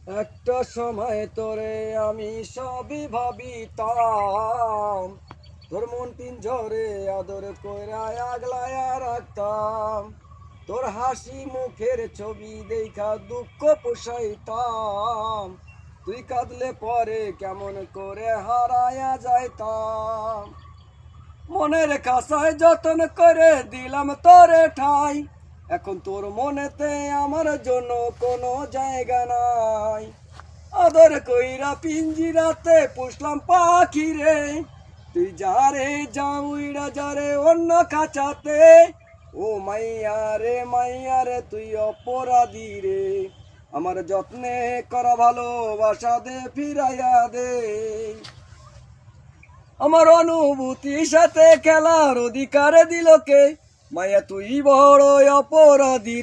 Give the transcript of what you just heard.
একটা সময় তোরে আমি সবই ভাবিতাম, তোর মন পিঞ্জরে আদর কইরা আগলায়া রাখতাম, তোর হাসি মুখের ছবি দেখা দুঃখ পোষাইতাম, তুই কাঁদলে পরে কেমন করে হারায়া যাইতাম। মনের কাছায় যতন করে দিলাম তোরে ঠাই, এখন তোর মনেতে আমার জন্য কোনো জায়গা নাই। আদর কইরা পিঞ্জিরাতে পুষলাম পাখি রে, তুই যারে যা উইড়া যারে অন্য খাঁচাতে। ও মাইয়া রে তুই অপরাধী রে, আমার যত্নে করা ভালোবাসা দে ফিরাইয়া দে। আমার অনুভূতির সাথে খেলার অধিকার দিল কে? মায়া তুই বড় অপরাধী।